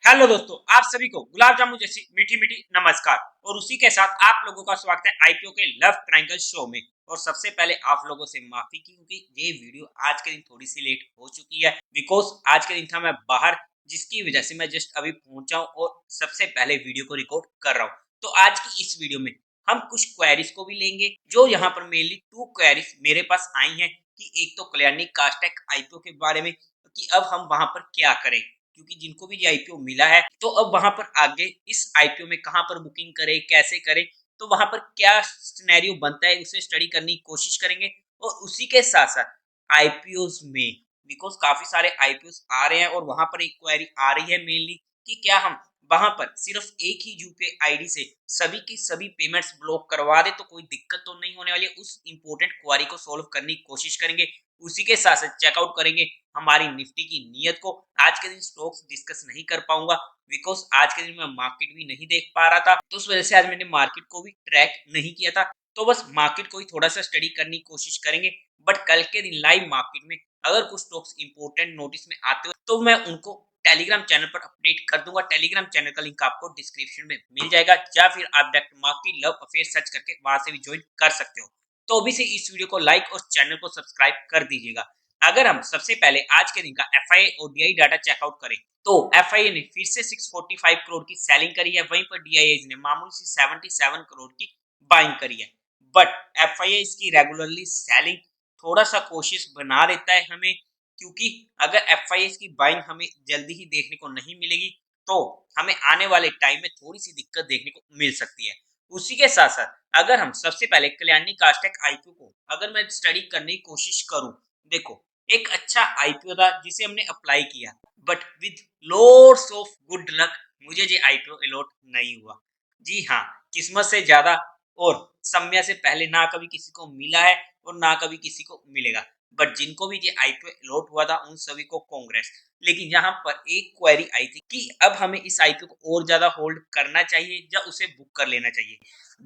Hello दोस्तों, आप सभी को गुलाब जामुन जैसी मीठी मीठी नमस्कार। और उसी के साथ आप लोगों का स्वागत है आईपीओ के लव ट्रायंगल शो में। और सबसे पहले आप लोगों से माफी की क्योंकि ये वीडियो आज के दिन थोड़ी सी लेट हो चुकी है बिकॉज आज के दिन था मैं बाहर, जिसकी वजह से मैं जस्ट अभी पहुंचा हूं और सबसे पहले वीडियो को रिकॉर्ड कर रहा हूं। तो आज की इस वीडियो में हम कुछ क्वेरीज को भी लेंगे जो यहाँ पर मेनली टू क्वेरीज मेरे पास आई हैं कि एक तो कल्याणी कास्टेक आईपीओ के बारे में कि अब हम वहां पर क्या करें, क्योंकि जिनको भी ये आईपीओ मिला है तो अब वहां पर आगे इस आईपीओ में कहां पर बुकिंग करें, कैसे करें, तो वहां पर क्या सिनेरियो बनता है उसे स्टडी करने की कोशिश करेंगे। और उसी के साथ साथ आईपीओस में बिकॉज काफी सारे आईपीओस आ रहे हैं और वहां पर एक क्वेरी आ रही है मेनली कि क्या हम वहां पर सिर्फ एक ही यूपीआई आईडी से सभी की सभी पेमेंट्स ब्लॉक करवा दे तो कोई दिक्कत तो नहीं होने वाली है। उस इंपॉर्टेंट क्वेरी को सॉल्व करने की कोशिश करेंगे। उसी के साथ साथ चेकआउट करेंगे हमारी निफ्टी की नीयत को। आज के दिन स्टॉक्स डिस्कस नहीं कर पाऊंगा बिकॉज आज के दिन मैं मार्केट भी नहीं देख पा रहा था, तो उस वजह से आज मैंने मार्केट को भी ट्रैक नहीं किया था। तो बस मार्केट को ही थोड़ा सा स्टडी करने की कोशिश करेंगे। बट कल के दिन लाइव मार्केट में अगर कुछ स्टॉक्स इंपॉर्टेंट नोटिस में आते हुए तो मैं उनको टेलीग्राम चैनल पर अपडेट कर दूंगा। टेलीग्राम चैनल का लिंक आपको डिस्क्रिप्शन में मिल जाएगा या फिर आप direct market love affair search करके वहां से भी ज्वाइन कर सकते हो। तो अभी से इस वीडियो को लाइक और चैनल को सब्सक्राइब कर दीजिएगा। अगर हम सबसे पहले आज के दिन का एफआईआई और डीआई डाटा चेकआउट करें तो एफआईआई ने फिर से 645 करोड़ की सेलिंग करी है, वहीं पर डीआईआई ने मामूली सी 77 करोड़ की बाइंग करी है। बट एफआईआई की रेगुलरली सेलिंग थोड़ा सा कोशिश बना देता है हमें, क्योंकि अगर एफआईआई की बाइंग हमें जल्दी ही देखने को नहीं मिलेगी तो हमें आने वाले टाइम में थोड़ी सी दिक्कत देखने को मिल सकती है। उसी के साथ साथ अगर हम सबसे पहले कल्याणी कास्टेक आईपीओ को अगर मैं स्टडी करने की कोशिश करूं, देखो एक अच्छा आईपीओ था जिसे हमने अप्लाई किया, but with lots of good luck मुझे ये आईपीओ अलॉट नहीं हुआ। जी हाँ, किस्मत से ज्यादा और समय से पहले ना कभी किसी को मिला है और ना कभी किसी को मिलेगा। बट जिनको भी ये आईपीओ अलॉट हुआ था उन सभी को कांग्रेस। लेकिन यहाँ पर एक क्वेरी आई थी कि अब हमें इस आईपीओ को और ज्यादा होल्ड करना चाहिए या उसे बुक कर लेना चाहिए।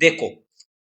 देखो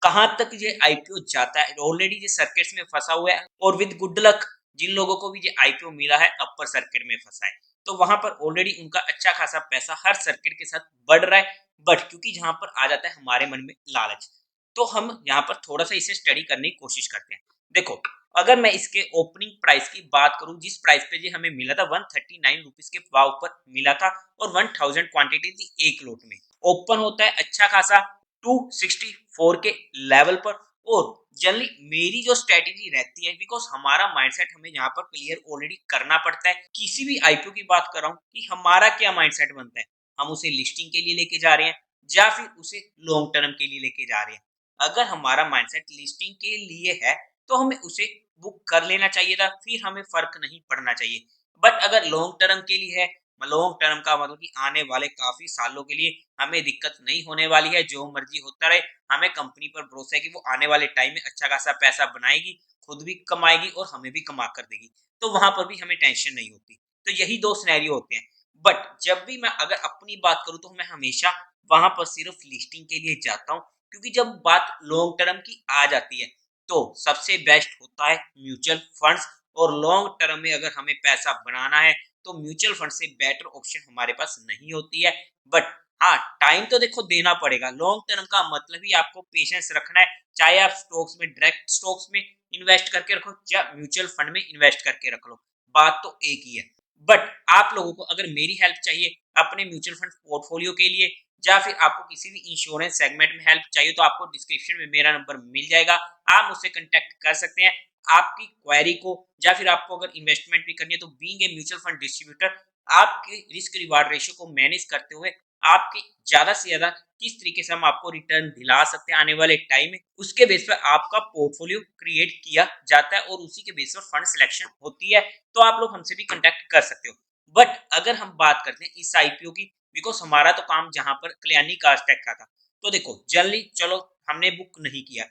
कहां तक ये आईपीओ जाता है, ऑलरेडी ये सर्किट्स में फंसा हुआ है और विद गुड लक जिन लोगों को भी ये आईपीओ मिला है अपर सर्किट में फंसा है, तो वहां पर ऑलरेडी उनका अच्छा खासा पैसा हर सर्किट के साथ बढ़ रहा है। बट क्योंकि जहां पर आ जाता है हमारे मन में लालच, तो हम यहाँ पर थोड़ा सा इसे स्टडी करने की कोशिश करते हैं। देखो अगर मैं इसके ओपनिंग प्राइस की बात करूं, जिस प्राइस पे ये हमें मिला था 139 रुपीज के भाव पर मिला था और 1000 क्वांटिटी थी एक लोट में। ओपन होता है अच्छा खासा 264 के लेवल पर। और जनरली मेरी जो स्ट्रेटेजी रहती है बिकॉज हमारा माइंडसेट हमें यहाँ पर क्लियर ऑलरेडी करना पड़ता है। किसी भी आईपीओ की बात कर रहा हूँ कि हमारा क्या माइंडसेट बनता है, हम उसे लिस्टिंग के लिए लेके जा रहे हैं या फिर उसे लॉन्ग टर्म के लिए लेके जा रहे हैं। अगर हमारा माइंडसेट लिस्टिंग के लिए है तो हमें उसे बुक कर लेना चाहिए था, फिर हमें फर्क नहीं पड़ना चाहिए। बट अगर लॉन्ग टर्म के लिए है, लॉन्ग टर्म का मतलब कि आने वाले काफी सालों के लिए हमें दिक्कत नहीं होने वाली है, जो मर्जी होता रहे, हमें कंपनी पर भरोसा है कि वो आने वाले टाइम में अच्छा खासा पैसा बनाएगी, खुद भी कमाएगी और हमें भी कमा कर देगी, तो वहां पर भी हमें टेंशन नहीं होती। तो यही दो सिनेरियो होते हैं। बट जब भी मैं अगर अपनी बात करूं तो मैं हमेशा वहां पर सिर्फ लिस्टिंग के लिए जाता हूं, क्योंकि जब बात लॉन्ग टर्म की आ जाती है तो सबसे बेस्ट होता है म्यूचुअल फंड्स। और लॉन्ग टर्म में अगर हमें पैसा बनाना है तो म्यूचुअल फंड से बेटर ऑप्शन हमारे पास नहीं होती है। बट हाँ, टाइम तो देखो देना पड़ेगा। लॉन्ग टर्म का मतलब ही आपको पेशेंस रखना है, चाहे आप स्टॉक्स में डायरेक्ट स्टॉक्स में इन्वेस्ट करके रखो या म्यूचुअल फंड में इन्वेस्ट करके रख लो, बात तो एक ही है। बट आप लोगों को अगर मेरी हेल्प चाहिए अपने म्यूचुअल फंड पोर्टफोलियो के लिए या फिर आपको किसी भी इंश्योरेंस सेगमेंट में हेल्प चाहिए तो आपको डिस्क्रिप्शन में मेरा नंबर मिल जाएगा, आप मुझसे कांटेक्ट कर सकते हैं। आपकी क्वेरी को या फिर आपको अगर इन्वेस्टमेंट भी करनी है तो being a mutual fund distributor आपके रिस्क रिवार्ड रेशियो को मैनेज करते हुए आपके ज्यादा से ज्यादा किस तरीके से हम आपको रिटर्न दिला सकते हैं आने वाले टाइम में, उसके बेस पर आपका पोर्टफोलियो क्रिएट किया जाता है और उसी के बेस पर फंड सिलेक्शन होती है। तो आप लोग हमसे भी कांटेक्ट कर सकते हो। बट अगर हम बात करते हैं इस आईपीओ की, बिकॉज हमारा तो काम जहां पर कल्याणी कास्टेक का था, तो देखो जनरली चलो हमने बुक नहीं किया,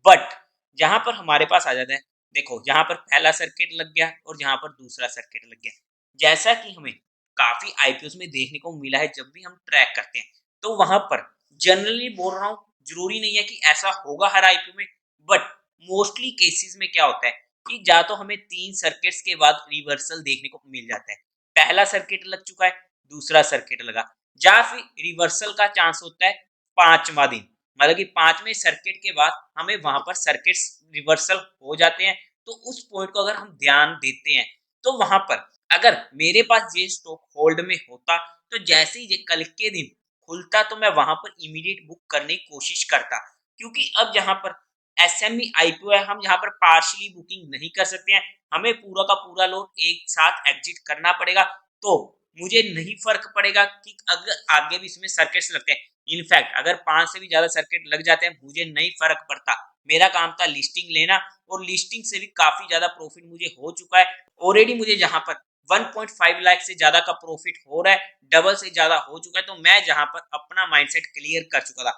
बट जहां पर हमारे पास आ जाता है, देखो जहां पर पहला सर्किट लग गया और जहां पर दूसरा सर्किट लग गया, जैसा कि हमें काफी आईपीओ में देखने को मिला है जब भी हम ट्रैक करते हैं, तो वहां पर जनरली बोल रहा हूँ जरूरी नहीं है कि ऐसा होगा हर आईपीओ में, बट मोस्टली केसेस में क्या होता है कि या तो हमें 3 सर्किट्स के बाद रिवर्सल देखने को मिल जाता है। पहला सर्किट लग चुका है, दूसरा सर्किट लगा, या फिर रिवर्सल का चांस होता है 5वां दिन, मतलब कि 5वें सर्किट के बाद हमें वहां पर सर्किट्स रिवर्सल हो जाते हैं। तो उस पॉइंट को अगर हम ध्यान देते हैं तो वहां पर अगर मेरे पास ये स्टॉक होल्ड में होता तो जैसे ही ये कल के दिन खुलता तो मैं वहां पर इमीडिएट बुक करने की कोशिश करता, क्योंकि अब जहां पर एसएमई आईपीओ है हम यहाँ पर पार्शली बुकिंग नहीं कर सकते हैं, हमें पूरा का पूरा लोड एक साथ एग्जिट करना पड़ेगा। तो मुझे नहीं फर्क पड़ेगा कि अगर आगे भी इसमें सर्किट्स लगते हैं, इनफैक्ट अगर 5 से भी ज्यादा सर्किट लग जाते हैं मुझे नहीं फर्क पड़ता। मेरा काम था लिस्टिंग लेना और लिस्टिंग से भी काफी ज्यादा प्रॉफिट मुझे हो चुका है। ऑलरेडी मुझे जहां पर 1.5 लाख से ज्यादा का प्रॉफिट हो रहा है, डबल से ज्यादा हो चुका है, तो मैं जहां पर अपना माइंडसेट क्लियर कर चुका था।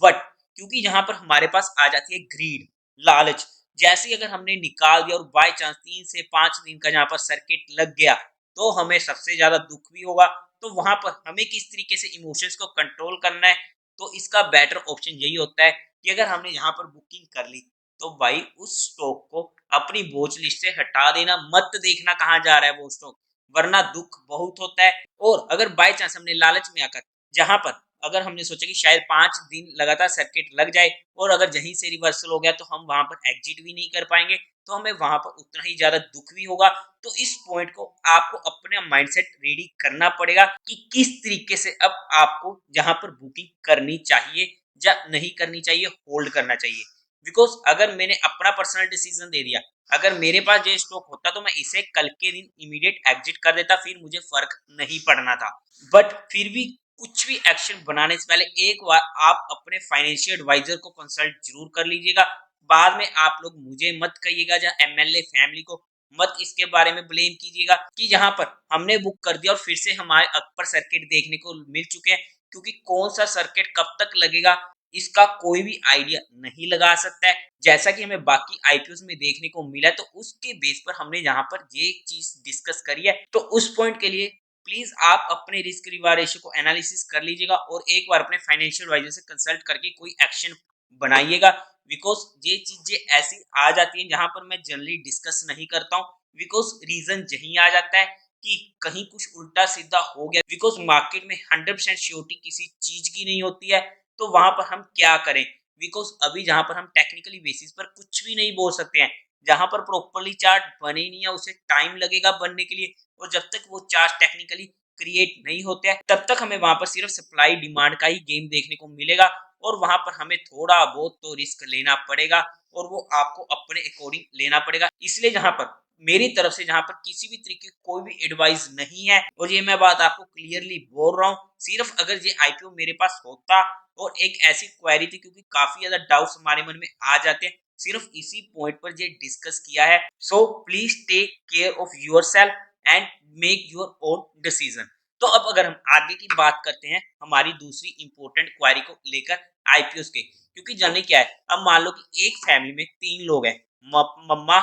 बट क्योंकि जहां पर हमारे पास आ जाती है ग्रीड, लालच, जैसे ही अगर हमने निकाल दिया और बाय चांस 3 से 5 दिन का जहां पर सर्किट लग गया तो हमें सबसे ज्यादा दुख भी होगा। तो वहां पर हमें किस तरीके से इमोशंस को कंट्रोल करना है, तो इसका बेटर ऑप्शन यही होता है कि अगर हमने यहाँ पर बुकिंग कर ली तो भाई उस स्टॉक को अपनी वॉच लिस्ट से हटा देना, मत देखना कहाँ जा रहा है वो स्टॉक, वरना दुख बहुत होता है। और अगर बाय चांस हमने लालच में आकर जहां पर अगर हमने सोचा कि शायद 5 दिन लगातार सर्किट लग जाए और अगर यहीं से रिवर्सल हो गया तो हम वहां पर एग्जिट भी नहीं कर पाएंगे, तो हमें वहां पर उतना ही ज्यादा दुख भी होगा। तो इस पॉइंट को आपको अपने माइंडसेट रेडी करना पड़ेगा कि किस तरीके से अब आपको जहां पर बुकिंग करनी चाहिए या नहीं करनी चाहिए, होल्ड करना चाहिए। बिकॉज अगर मैंने अपना पर्सनल डिसीजन दे दिया, अगर मेरे पास ये स्टॉक होता तो मैं इसे कल के दिन इमीडिएट एग्जिट कर देता, फिर मुझे फर्क नहीं पड़ना था। बट फिर भी कुछ भी एक्शन बनाने से पहले एक बार आप अपने फाइनेंशियल एडवाइजर को कंसल्ट जरूर कर लीजिएगा। बाद में आप लोग मुझे मत कहिएगा या एमएलए फैमिली को मत इसके बारे में ब्लेम कीजिएगा कि जहां पर हमने बुक कर दिया और फिर से हमारे अपर सर्किट देखने को मिल चुके हैं, क्योंकि कौन सा सर्किट कब तक लगेगा इसका कोई भी आइडिया नहीं लगा सकता है। जैसा कि हमें बाकी आईपीओस में देखने को मिला है, तो उसके बेस पर हमने यहाँ पर ये चीज डिस्कस करी है। तो उस पॉइंट के लिए प्लीज आप अपने रिस्क रिवार्ड रेशियो को एनालिसिस कर लीजिएगा और एक बार अपने फाइनेंशियल एडवाइजर से कंसल्ट करके कोई एक्शन बनाइएगा। बिकॉज ये चीजें ऐसी आ जाती हैं जहां पर मैं जनरली डिस्कस नहीं करता हूँ, बिकॉज रीजन यही आ जाता है कि कहीं कुछ उल्टा सीधा हो गया, बिकॉज मार्केट में 100% श्योरिटी किसी चीज की नहीं होती है। तो वहां पर हम क्या करें, बिकॉज अभी जहां पर हम टेक्निकली बेसिस पर कुछ भी नहीं बोल सकते हैं, जहां पर प्रॉपरली चार्ट बने नहीं है उसे टाइम लगेगा बनने के लिए, और जब तक वो चार्ट टेक्निकली क्रिएट नहीं होते हैं तब तक हमें वहां पर सिर्फ सप्लाई डिमांड का ही गेम देखने को मिलेगा, और वहां पर हमें थोड़ा बहुत तो रिस्क लेना पड़ेगा और वो आपको अपने अकॉर्डिंग लेना पड़ेगा। इसलिए जहां पर मेरी तरफ से जहां पर किसी भी तरीके की कोई भी एडवाइस नहीं है, और ये मैं बात आपको क्लियरली बोल रहा हूँ, सिर्फ अगर ये आईपीओ मेरे पास होता और एक ऐसी क्वेरी थी, क्योंकि काफी ज्यादा डाउट्स हमारे मन में आ जाते हैं, सिर्फ इसी पॉइंट पर ये डिस्कस किया है। So please take care of yourself and make your own decision. तो अब अगर हम आगे की बात करते हैं हमारी दूसरी इंपॉर्टेंट क्वेरी को लेकर आईपीओ के, क्योंकि जाने क्या है, अब मान लो कि एक फैमिली में 3 लोग हैं, मम्मा,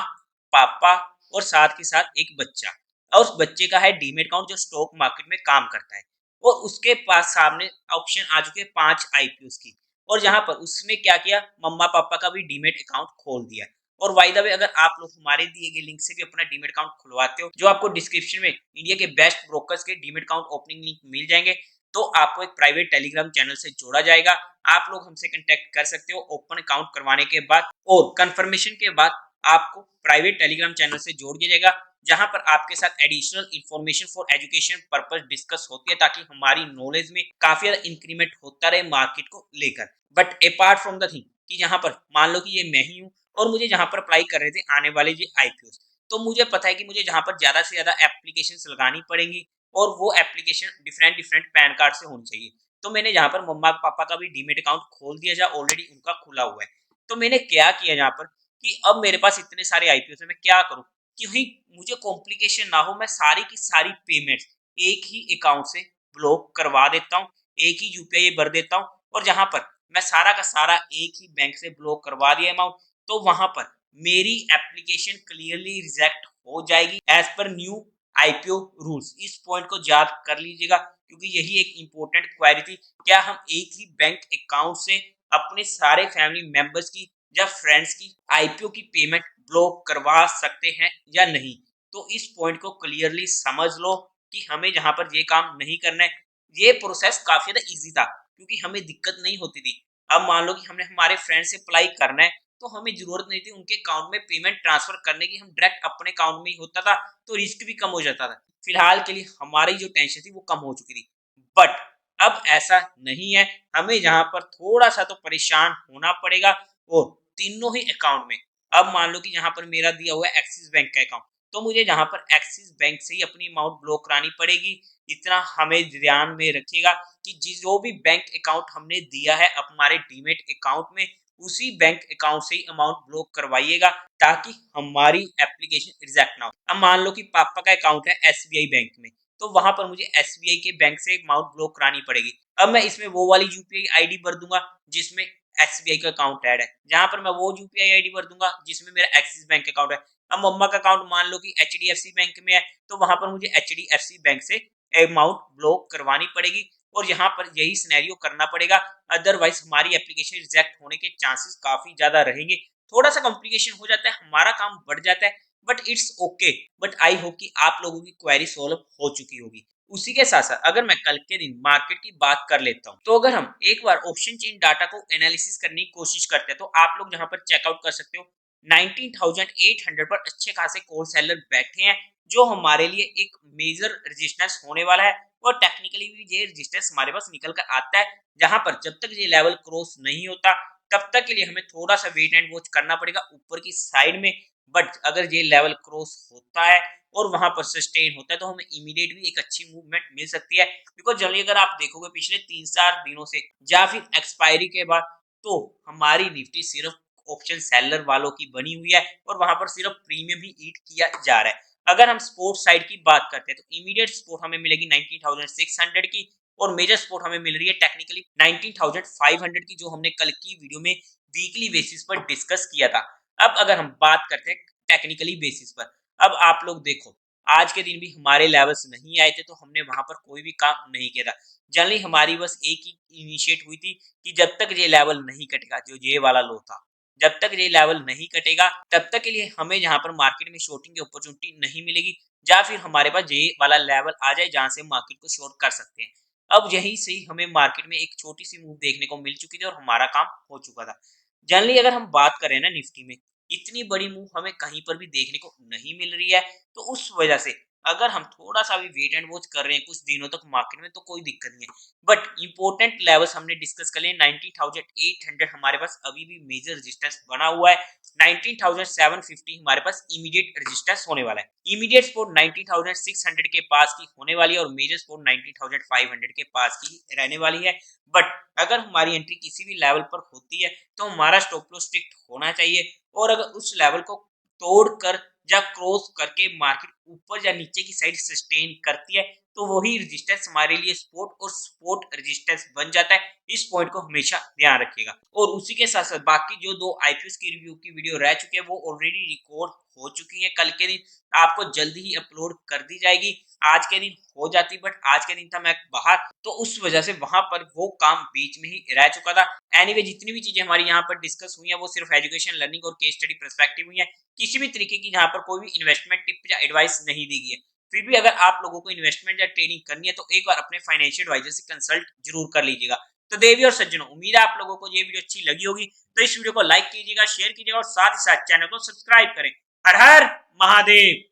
पापा और साथ के साथ एक बच्चा, और उस बच्चे का है डीमेट अकाउंट जो स्टॉक मार्केट में काम करता है, और उसके पास सामने ऑप्शन आ चुके हैं 5 आईपीओ की, और यहाँ पर उसने क्या किया, मम्मा पापा का भी डीमेट अकाउंट खोल दिया। और वाई द वे अगर आप लोग हमारे दिए गए लिंक से भी अपना डीमेट अकाउंट खुलवाते हो, जो आपको डिस्क्रिप्शन में इंडिया के बेस्ट ब्रोकर्स के डीमेट अकाउंट ओपनिंग लिंक मिल जाएंगे, तो आपको एक प्राइवेट टेलीग्राम चैनल से जोड़ा जाएगा। आप लोग हमसे कांटेक्ट कर सकते हो ओपन अकाउंट करवाने के बाद, और कंफर्मेशन के बाद आपको प्राइवेट टेलीग्राम चैनल से जोड़ दिया जाएगा, जहां पर आपके साथ additional information for education purpose discuss होती है, ताकि हमारी नॉलेज में काफी ज्यादा इंक्रीमेंट होता रहे मार्केट को लेकर। But apart from the thing कि यहाँ पर मान लो कि ये मैं ही हूँ और मुझे जहां पर अप्लाई कर रहे थे आने वाले ये आईपीओ, तो मुझे पता है कि मुझे जहां पर ज्यादा से ज्यादा एप्लीकेशन लगानी पड़ेंगी, और वो application different different pan card से होनी चाहिए। तो मैंने यहाँ पर मम्मा पापा का भी डीमेट अकाउंट खोल दिया, जहाँ ऑलरेडी उनका खुला हुआ है। तो मैंने क्या किया यहाँ पर कि अब मेरे पास इतने सारे आईपीओ है, मैं क्या करूँ कि मुझे कॉम्प्लिकेशन ना हो, मैं सारी की सारी पेमेंट एक ही अकाउंट से ब्लॉक करवा देता हूँ, एक ही यूपीआई भर देता हूँ, और जहां पर मैं सारा का सारा एक ही बैंक से ब्लॉक करवा दिया अमाउंट, तो वहां पर मेरी एप्लीकेशन क्लियरली रिजेक्ट हो जाएगी as per new IPO rules. इस पॉइंट को याद कर लीजिएगा, क्योंकि यही एक इंपॉर्टेंट क्वेरी थी, क्या हम एक ही बैंक अकाउंट से अपने सारे फैमिली मेंबर्स की या फ्रेंड्स की आईपीओ की पेमेंट ब्लॉक करवा सकते हैं या नहीं। तो इस पॉइंट को क्लियरली समझ लो कि हमें जहाँ पर ये काम नहीं करना है। ये प्रोसेस काफ़ी ज़्यादा ईज़ी था क्योंकि हमें दिक्कत नहीं होती थी। अब मान लो कि हमने हमारे फ्रेंड से अप्लाई करना है, तो हमें ज़रूरत नहीं थी उनके अकाउंट में पेमेंट ट्रांसफ़र करने की, हम डायरेक्ट अपने अकाउंट में ही होता था, तो रिस्क भी कम हो जाता था। फिलहाल के लिए हमारी जो टेंशन थी वो कम हो चुकी थी। बट अब ऐसा नहीं है, हमें यहाँ पर थोड़ा-सा तो परेशान होना पड़ेगा और तीनों ही अकाउंट में। अब मान लो कि यहाँ पर मेरा दिया हुआ है एक्सिस बैंक का अकाउंट, तो मुझे यहाँ पर एक्सिस बैंक से ही अपनी अमाउंट ब्लॉक करानी पड़ेगी। इतना हमें ध्यान में रखिएगा कि जो भी बैंक अकाउंट हमने दिया है हमारे डीमैट अकाउंट में, उसी बैंक अकाउंट से ही अमाउंट ब्लॉक करवाइएगा ताकि हमारी एप्लीकेशन रिजेक्ट ना हो। अब मान लो कि पापा का अकाउंट है एसबीआई बैंक में, तो वहां पर मुझे एसबीआई के बैंक से अमाउंट ब्लॉक करानी पड़ेगी। अब मैं इसमें वो वाली यूपीआई आईडी भर दूंगा जिसमें एसबीआई का अकाउंट ऐड है, जहां पर मैं वो यूपीआई आईडी भर दूंगा जिसमें मेरा एक्सिस बैंक अकाउंट है। अब मम्मा का अकाउंट मान लो कि एचडीएफसी बैंक में है, तो वहां पर मुझे एचडीएफसी बैंक से अमाउंट ब्लॉक करवानी पड़ेगी और यहाँ पर यही सिनेरियो करना पड़ेगा, अदरवाइज हमारी एप्लीकेशन रिजेक्ट होने के चांसेस काफी ज्यादा रहेंगे। थोड़ा सा कॉम्प्लिकेशन हो जाता है, हमारा काम बढ़ जाता है, but it's okay. But I hope कि आप लोगों की क्वेरी सॉल्व हो चुकी होगी। उसी के साथ साथ अगर मैं कल के दिन मार्केट की बात कर लेता हूँ, तो अगर हम एक बार ऑप्शन चेन डाटा को एनालिसिस करने की कोशिश करते हैं, तो आप लोग यहाँ पर चेकआउट कर सकते हो 19,800 पर अच्छे खासे कोर सेलर बैठे हैं, जो हमारे लिए एक मेजर रेजिस्टेंस होने वाला है। और टेक्निकली भी ये रेजिस्टेंस हमारे पास निकल कर आता है, जहां पर जब तक ये लेवल क्रॉस नहीं होता तब तक के लिए हमें थोड़ा सा वेट एंड वॉच करना पड़ेगा ऊपर की साइड में। बट अगर ये लेवल क्रॉस होता है और वहां पर सस्टेन होता है, तो हमें इमीडिएट भी एक अच्छी मूवमेंट मिल सकती है। बिकॉज जनरली अगर आप देखोगे पिछले 3-4 दिनों से या फिर एक्सपायरी के बाद, तो हमारी निफ्टी सिर्फ ऑप्शन सेलर वालों की बनी हुई है और वहां पर सिर्फ प्रीमियम ही ईट किया जा रहा है। अगर हम स्पोर्ट साइड की बात करते हैं, तो इमीडिएट सपोर्ट हमें मिलेगी 19,600 की और मेजर सपोर्ट हमें मिल रही है टेक्निकली 19,500 की, जो हमने कल की वीडियो में वीकली बेसिस पर डिस्कस किया था। अब अगर हम बात करते हैं टेक्निकली बेसिस पर, अब आप लोग देखो आज के दिन भी हमारे लेवल्स नहीं आए थे, तो हमने वहां पर कोई भी काम नहीं किया था। जनरली हमारी बस एक ही इनिशिएट हुई थी कि जब तक ये लेवल नहीं कटेगा, जो ये वाला लो था, जब तक ये लेवल नहीं कटेगा तब तक के लिए हमें यहाँ पर मार्केट में शॉर्टिंग की अपॉर्चुनिटी नहीं मिलेगी, या फिर हमारे पास ये वाला लेवल आ जाए जहां से मार्केट को शॉर्ट कर सकते हैं। अब यही से ही हमें मार्केट में एक छोटी सी मूव देखने को मिल चुकी थी और हमारा काम हो चुका था। जनरली अगर हम बात करें ना निफ्टी में, इतनी बड़ी मूव हमें कहीं पर भी देखने को नहीं मिल रही है, तो उस वजह से अगर हम थोड़ा सा भी वेट एंड वॉच कर रहे हैं कुछ दिनों तक मार्केट में, तो कोई दिक्कत नहीं है। बट इंपॉर्टेंट लेवल्स हमने डिस्कस कर लिए। 19,800 हमारे पास अभी भी मेजर रेजिस्टेंस बना हुआ है। 19,750 हमारे पास इमीडिएट रेजिस्टेंस होने वाला है। इमीडिएट सपोर्ट 19,600 के पास की होने वाली है और मेजर सपोर्ट 19,500 के पास की रहने वाली है। बट अगर हमारी एंट्री किसी भी लेवल पर होती है, तो हमारा स्टॉप लॉस स्ट्रिक्ट होना चाहिए और अगर उस लेवल को तोड़कर या क्रॉस करके मार्केट ऊपर या नीचे की साइड सस्टेन करती है, तो वही रेजिस्टेंस हमारे लिए सपोर्ट और सपोर्ट रेजिस्टेंस बन जाता है। इस पॉइंट को हमेशा ध्यान रखिएगा। और उसी के साथ साथ बाकी जो 2 आईपीओ की रिव्यू की वीडियो रह चुकी है, वो ऑलरेडी रिकॉर्ड हो चुकी है। कल के दिन आपको जल्दी ही अपलोड कर दी जाएगी। आज के दिन हो जाती, बट आज के दिन था मैं बाहर, तो उस वजह से वहां पर वो काम बीच में ही रह चुका था। एनीवे जितनी भी चीजें हमारी यहाँ पर डिस्कस हुई है, वो सिर्फ एजुकेशन, लर्निंग और केस स्टडी पर्सपेक्टिव हुई है। किसी भी तरीके की यहाँ पर कोई भी इन्वेस्टमेंट टिप या एडवाइस नहीं दी गई है। फिर भी अगर आप लोगों को इन्वेस्टमेंट या ट्रेडिंग करनी है, तो एक बार अपने फाइनेंशियल एडवाइजर से कंसल्ट जरूर कर लीजिएगा। तो देवी और सज्जनों, उम्मीद है आप लोगों को ये वीडियो अच्छी लगी होगी, तो इस वीडियो को लाइक कीजिएगा, शेयर कीजिएगा और साथ ही साथ चैनल को सब्सक्राइब करें। हर हर महादेव।